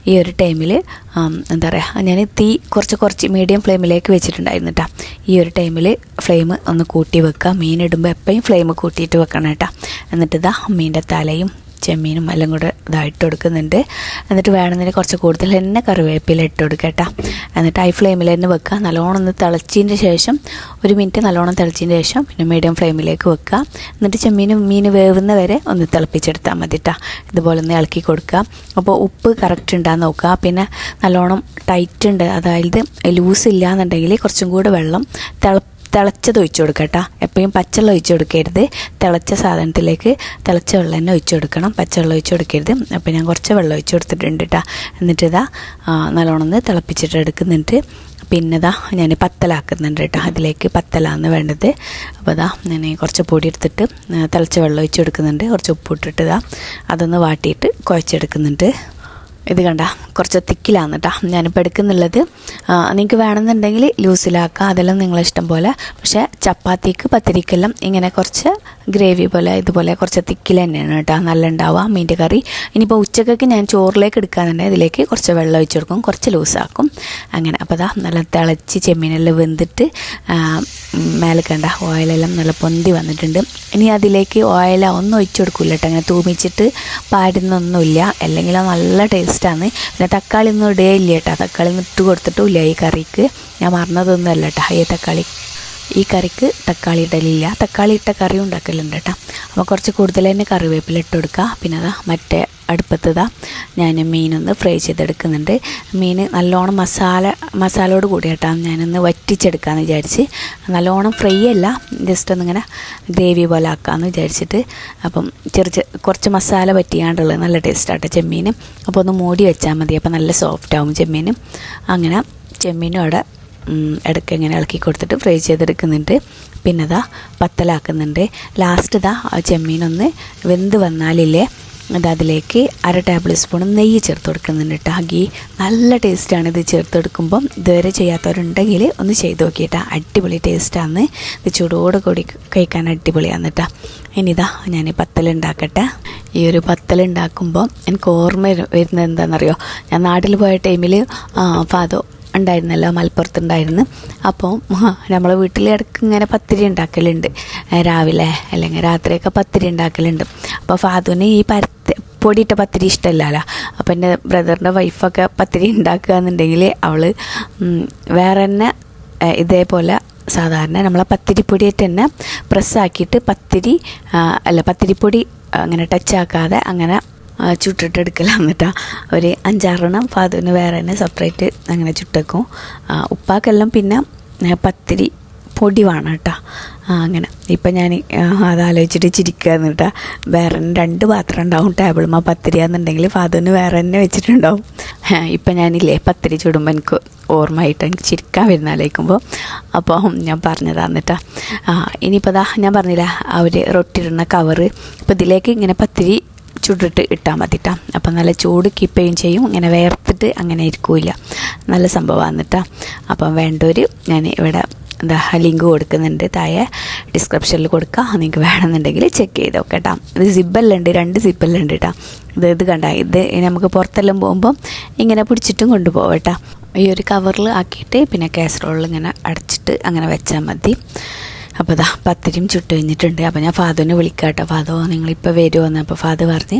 ഈ ഒരു ടൈമിൽ എന്താ പറയുക, ഞാൻ തീ കുറച്ച് മീഡിയം ഫ്ലെയിമിലേക്ക് വെച്ചിട്ടുണ്ടായിരുന്നു കേട്ടോ. ഈ ഒരു ടൈമിൽ ഫ്ലെയിം ഒന്ന് കൂട്ടി വെക്കുക. മീനിടുമ്പോൾ എപ്പോഴും ഫ്ലെയിം കൂട്ടിയിട്ട് വെക്കണം കേട്ടോ. എന്നിട്ട് ഇതാ മീൻ്റെ തലയും ചെമ്മീനും എല്ലാം കൂടെ ഇതായിട്ട് കൊടുക്കുന്നുണ്ട്. എന്നിട്ട് വേണമെന്നതിന് കുറച്ച് കൂടുതൽ തന്നെ കറിവേപ്പില ഇട്ട് കൊടുക്കുക കേട്ടോ. എന്നിട്ട് ഹൈ ഫ്ലെയിമിൽ തന്നെ വെക്കുക. നല്ലോണം ഒന്ന് തിളച്ചതിൻ്റെ ശേഷം 1 മിനിറ്റ് നല്ലോണം തിളച്ചതിന് ശേഷം പിന്നെ മീഡിയം ഫ്ലെയിമിലേക്ക് വെക്കുക. എന്നിട്ട് മീൻ വേവുന്ന വരെ ഒന്ന് തിളപ്പിച്ചെടുത്താൽ മതി കേട്ടോ. ഇതുപോലെ ഒന്ന് ഇളക്കി കൊടുക്കുക. അപ്പോൾ ഉപ്പ് കറക്റ്റ് ഉണ്ടാകുന്ന നോക്കുക. പിന്നെ നല്ലോണം ടൈറ്റ് ഉണ്ട്, അതായത് ലൂസ് ഇല്ല എന്നുണ്ടെങ്കിൽ കുറച്ചും കൂടെ വെള്ളം തിളച്ചത് ഒഴിച്ചു കൊടുക്കുക കേട്ടോ. എപ്പോഴും പച്ചവെള്ളം ഒഴിച്ചു കൊടുക്കരുത്. തിളച്ച സാധനത്തിലേക്ക് തിളച്ച വെള്ളം തന്നെ ഒഴിച്ചു കൊടുക്കണം, പച്ചവെള്ളം ഒഴിച്ചു കൊടുക്കരുത്. അപ്പോൾ ഞാൻ കുറച്ച് വെള്ളം ഒഴിച്ചു കൊടുത്തിട്ടുണ്ട് കേട്ടോ. എന്നിട്ട് ഇതാ നല്ലോണം ഒന്ന് തിളപ്പിച്ചിട്ട് എടുക്കുന്നുണ്ട്. പിന്നെ ഇതാ ഞാൻ പത്തലാക്കുന്നുണ്ട് കേട്ടോ. അതിലേക്ക് പത്തലാണ് വേണ്ടത്. അപ്പോൾ ഇതാ ഞാൻ കുറച്ച് പൊടി എടുത്തിട്ട് തിളച്ച വെള്ളം ഒഴിച്ച് കൊടുക്കുന്നുണ്ട്. കുറച്ച് ഉപ്പിട്ടിട്ട് ഇതാ അതൊന്ന് വാട്ടിയിട്ട് കുഴച്ചെടുക്കുന്നുണ്ട്. ഇത് കണ്ട കുറച്ച് തിക്കിലാണ് കേട്ടോ ഞാനിപ്പോൾ എടുക്കുന്നുള്ളത്. നിങ്ങൾക്ക് വേണമെന്നുണ്ടെങ്കിൽ ലൂസിലാക്കാം, അതെല്ലാം നിങ്ങളെ ഇഷ്ടം പോലെ. പക്ഷേ ചപ്പാത്തിക്ക് പത്തിരിക്കെല്ലാം ഇങ്ങനെ കുറച്ച് ഗ്രേവി പോലെ ഇതുപോലെ കുറച്ച് തിക്കിൽ തന്നെയാണ് കേട്ടോ നല്ല ഉണ്ടാവുക മീൻ്റെ കറി. ഇനിയിപ്പോൾ ഉച്ചക്കൊക്കെ ഞാൻ ചോറിലേക്ക് എടുക്കാന്നുണ്ടെങ്കിൽ ഇതിലേക്ക് കുറച്ച് വെള്ളം ഒഴിച്ച് കൊടുക്കും, കുറച്ച് ലൂസാക്കും അങ്ങനെ. അപ്പോൾ അതാ നല്ല തിളച്ച് ചെമ്മീനെല്ലാം വെന്തിട്ട് മേലെ കണ്ട ഓയിലെല്ലാം നല്ല പൊന്തി വന്നിട്ടുണ്ട്. ഇനി അതിലേക്ക് ഓയിൽ ഒന്നും ഒഴിച്ചു കൊടുക്കില്ല കേട്ടോ, അങ്ങനെ തൂമിച്ചിട്ട് പാടുന്നൊന്നുമില്ല, അല്ലെങ്കിൽ നല്ല ടേസ്റ്റാണ്. പിന്നെ തക്കാളി ഒന്നും ഇടേ ഇല്ല കേട്ടോ, തക്കാളി ഒന്നും ഇട്ട് കൊടുത്തിട്ടില്ല ഈ കറിക്ക്. ഞാൻ മറന്നതൊന്നും അല്ല കേട്ടോ, ഈ കറിക്ക് തക്കാളി ഇടലില്ല. തക്കാളി ഇട്ട കറി ഉണ്ടാക്കലുണ്ട് കേട്ടോ. അപ്പോൾ കുറച്ച് കൂടുതൽ തന്നെ കറിവേപ്പില ഇട്ട് കൊടുക്കുക. പിന്നെ അതാ മറ്റേ അടുപ്പത്തതാ ഞാൻ മീനൊന്ന് ഫ്രൈ ചെയ്തെടുക്കുന്നുണ്ട്. മീൻ നല്ലോണം മസാലയോട് കൂടി കേട്ടോ ഞാനൊന്ന് വറ്റിച്ചെടുക്കാമെന്ന് വിചാരിച്ച്. നല്ലോണം ഫ്രൈ അല്ല, ജസ്റ്റ് ഒന്നിങ്ങനെ ഗ്രേവി പോലെ ആക്കാമെന്ന് വിചാരിച്ചിട്ട്. അപ്പം കുറച്ച് മസാല പറ്റിയാണ്ടുള്ളത് നല്ല ടേസ്റ്റാട്ടോ ചെമ്മീൻ. അപ്പോൾ ഒന്ന് മൂടി വെച്ചാൽ മതി, അപ്പോൾ നല്ല സോഫ്റ്റ് ആവും ചെമ്മീനും. അങ്ങനെ ചെമ്മീനും അവിടെ ഇടയ്ക്ക് ഇങ്ങനെ ഇളക്കി കൊടുത്തിട്ട് ഫ്രൈ ചെയ്തെടുക്കുന്നുണ്ട്. പിന്നെ ഇതാ പത്തലാക്കുന്നുണ്ട്. ലാസ്റ്റ് ഇതാ ചെമ്മീനൊന്ന് വെന്ത് വന്നാലില്ലേ അതിലേക്ക് 1/2 ടേബിൾ സ്പൂൺ നെയ്യ് ചേർത്ത് കൊടുക്കുന്നുണ്ട് കേട്ടോ. ഗീ നല്ല ടേസ്റ്റാണ് ഇത് ചേർത്ത് കൊടുക്കുമ്പം. ഇതുവരെ ചെയ്യാത്തവരുണ്ടെങ്കിൽ ഒന്ന് ചെയ്ത് നോക്കിയിട്ടാ, അടിപൊളി ടേസ്റ്റാണ്. ഇത് ചൂടോട് കൂടി കഴിക്കാൻ അടിപൊളിയാണ് കേട്ടോ. ഇനിതാ ഞാൻ പത്തലുണ്ടാക്കട്ടെ. ഈ ഒരു പത്തലുണ്ടാക്കുമ്പോൾ എനിക്ക് ഓർമ്മ വരുന്നത് എന്താണെന്നറിയോ, ഞാൻ നാട്ടിൽ പോയ ടൈമിൽ ഫാദോ ഉണ്ടായിരുന്നല്ലോ, മലപ്പുറത്തുണ്ടായിരുന്നു. അപ്പോൾ നമ്മളെ വീട്ടിൽ ഇടയ്ക്ക് ഇങ്ങനെ പത്തിരി ഉണ്ടാക്കലുണ്ട്, രാവിലെ അല്ലെങ്കിൽ രാത്രിയൊക്കെ പത്തിരി ഉണ്ടാക്കലുണ്ട്. അപ്പോൾ ഫാദുവിന് ഈ പൊടിയിട്ട പത്തിരി ഇഷ്ടമല്ലല്ലോ. അപ്പോൾ എൻ്റെ ബ്രദറിൻ്റെ വൈഫൊക്കെ പത്തിരി ഉണ്ടാക്കുക എന്നുണ്ടെങ്കിൽ അവൾ വേറെ തന്നെ ഇതേപോലെ സാധാരണ നമ്മളെ പത്തിരിപ്പൊടിയായിട്ട് തന്നെ പ്രസ്സാക്കിയിട്ട് പത്തിരിപ്പൊടി അങ്ങനെ ടച്ചാക്കാതെ അങ്ങനെ ചുട്ടിട്ടെടുക്കലാണ് കേട്ടോ. ഒരു 5-6 ഫാദറിന് വേറെ തന്നെ സെപ്പറേറ്റ് അങ്ങനെ ചുട്ടേക്കും. ഉപ്പാക്കെല്ലാം പിന്നെ പത്തിരി പൊടി വേണം കേട്ടോ. അങ്ങനെ ഇപ്പം ഞാൻ അതാലോചിച്ചിട്ട് ചിരിക്കുകയെന്ന് കേട്ടോ. വേറെ 2 പാത്രം ഉണ്ടാവും ടേബിളുമ്മ പത്തിരിയാന്നുണ്ടെങ്കിൽ ഫാദറിന് വേറെ തന്നെ വെച്ചിട്ടുണ്ടാവും. ഇപ്പം ഞാനില്ലേ പത്തിരി ചുടുമ്പോൾ എനിക്ക് ഓർമ്മയായിട്ട് എനിക്ക് ചിരിക്കാൻ വരുന്നാലേക്കുമ്പോൾ. അപ്പോൾ ഞാൻ പറഞ്ഞതാണ് കേട്ടോ. ഇനിയിപ്പോൾ ഞാൻ പറഞ്ഞില്ല അവർ റൊട്ടിയിടുന്ന കവറ്, ഇപ്പോൾ ഇതിലേക്ക് ഇങ്ങനെ പത്തിരി ചുട്ടിട്ട് ഇട്ടാൽ മതി കേട്ടോ. അപ്പം നല്ല ചൂട് കീപ്പ് ചെയ്യുകയും ചെയ്യും, ഇങ്ങനെ വേർത്തിട്ട് അങ്ങനെ ഇരിക്കില്ല. നല്ല സംഭവമാണ് കേട്ടോ. അപ്പം വേണ്ടവർ ഞാൻ ഇവിടെ ലിങ്ക് കൊടുക്കുന്നുണ്ട്, താഴെ ഡിസ്ക്രിപ്ഷനിൽ കൊടുക്കുക. നിങ്ങൾക്ക് വേണമെന്നുണ്ടെങ്കിൽ ചെക്ക് ചെയ്ത് നോക്കാം കേട്ടോ. ഇത് സിബ്ബെല്ലാം 2 സിബ്ബെല്ലാം ഉണ്ട് കേട്ടോ. ഇത് കണ്ട, ഇത് നമുക്ക് പുറത്തെല്ലാം പോകുമ്പം ഇങ്ങനെ പിടിച്ചിട്ടും കൊണ്ടുപോകാം കേട്ടോ. ഈ ഒരു കവറിൽ ആക്കിയിട്ട് പിന്നെ കാസറോളിൽ ഇങ്ങനെ അടച്ചിട്ട് അങ്ങനെ വെച്ചാൽ മതി. അപ്പോൾ പത്തിരിയും ചുട്ട് കഴിഞ്ഞിട്ടുണ്ട്. അപ്പോൾ ഞാൻ ഫാദറിനെ വിളിക്കാം കേട്ടോ. ഫാദോ നിങ്ങളിപ്പോൾ വരുമോയെന്ന്. അപ്പോൾ ഫാദർ പറഞ്ഞ്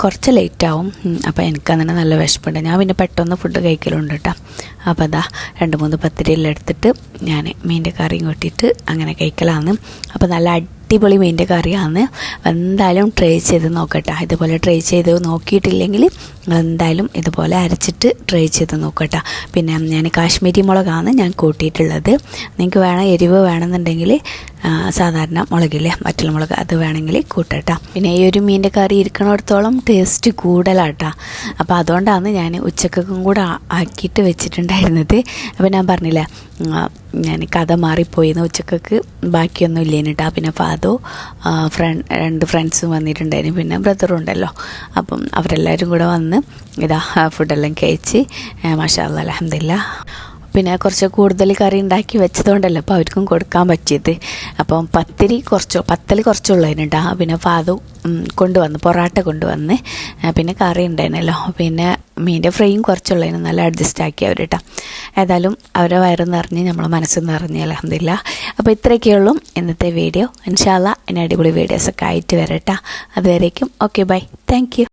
കുറച്ച് ലേറ്റാവും. അപ്പോൾ എനിക്കങ്ങനെ നല്ല വിശപ്പുണ്ട്. ഞാൻ പിന്നെ പെട്ടെന്ന് ഫുഡ് കഴിക്കലുണ്ട് കേട്ടോ. അപ്പോൾ 2-3 പത്തിരിയെല്ലാം എടുത്തിട്ട് ഞാൻ മീൻ്റെ കറിയും കൂട്ടിയിട്ട് അങ്ങനെ കഴിക്കലാണ്. അപ്പോൾ നല്ല അടിപൊളി മീൻ്റെ കറിയാണ്. എന്തായാലും ട്രൈ ചെയ്ത് നോക്കട്ടെ. ഇതുപോലെ ട്രൈ ചെയ്ത് നോക്കിയിട്ടില്ലെങ്കിൽ എന്തായാലും ഇതുപോലെ അരച്ചിട്ട് ട്രൈ ചെയ്ത് നോക്കട്ടെ. പിന്നെ ഞാൻ കാശ്മീരി മുളകാണ് ഞാൻ കൂട്ടിയിട്ടുള്ളത്. നിങ്ങൾക്ക് വേണം എരിവ് വേണമെന്നുണ്ടെങ്കിൽ സാധാരണ മുളകില്ലേ വറ്റൽ മുളക് അത് വേണമെങ്കിൽ കൂട്ടട്ടോ. പിന്നെ ഈ ഒരു മീൻ്റെ കറി ഇരിക്കണോടത്തോളം ടേസ്റ്റ് കൂടുതലാട്ടോ. അപ്പോൾ അതുകൊണ്ടാണ് ഞാൻ ഉച്ചക്കും കൂടെ ആക്കിയിട്ട് വെച്ചിട്ടുണ്ടായിരുന്നത്. അപ്പോൾ ഞാൻ പറഞ്ഞില്ലേ ഞാൻ കഥ മാറിപ്പോയിന്ന്, ഉച്ചക്കൊക്കെ ബാക്കിയൊന്നും ഇല്ലേനിട്ടാ. പിന്നെ ഫാദോ 2 ഫ്രണ്ട്സും വന്നിട്ടുണ്ടായിരുന്നു, പിന്നെ ബ്രദറും ഉണ്ടല്ലോ. അപ്പം അവരെല്ലാവരും കൂടെ വന്ന് ഇതാ ഫുഡെല്ലാം കഴിച്ച് മാഷാ അല്ലാഹ് അൽഹംദുലില്ലാഹ്. പിന്നെ കുറച്ച് കൂടുതൽ കറി ഉണ്ടാക്കി വെച്ചതുകൊണ്ടല്ലോ അപ്പോൾ അവർക്കും കൊടുക്കാൻ പറ്റിയത്. അപ്പം പത്തൽ കുറച്ചുള്ളതിനുണ്ടാ. പിന്നെ ഫാദു പൊറാട്ട കൊണ്ടുവന്ന് പിന്നെ കറി ഉണ്ടായിരുന്നല്ലോ. പിന്നെ മീൻ്റെ ഫ്രൈയും കുറച്ചുള്ളതിന് നല്ല അഡ്ജസ്റ്റ് ആക്കി അവർ കേട്ടോ. ഏതായാലും അവരെ വയറ് നിറഞ്ഞ് നമ്മളെ മനസ്സ് നിറഞ്ഞ് അൽഹംദുലില്ലാഹ്. അപ്പോൾ ഇത്രയൊക്കെയുള്ളൂ ഇന്നത്തെ വീഡിയോ. ഇൻഷാ അല്ലാഹ് ഇനി അടിപൊളി വീഡിയോസൊക്കെ ആയിട്ട് വരട്ടെ. അതുവരേക്കും ഓക്കെ ബൈ, താങ്ക് യു.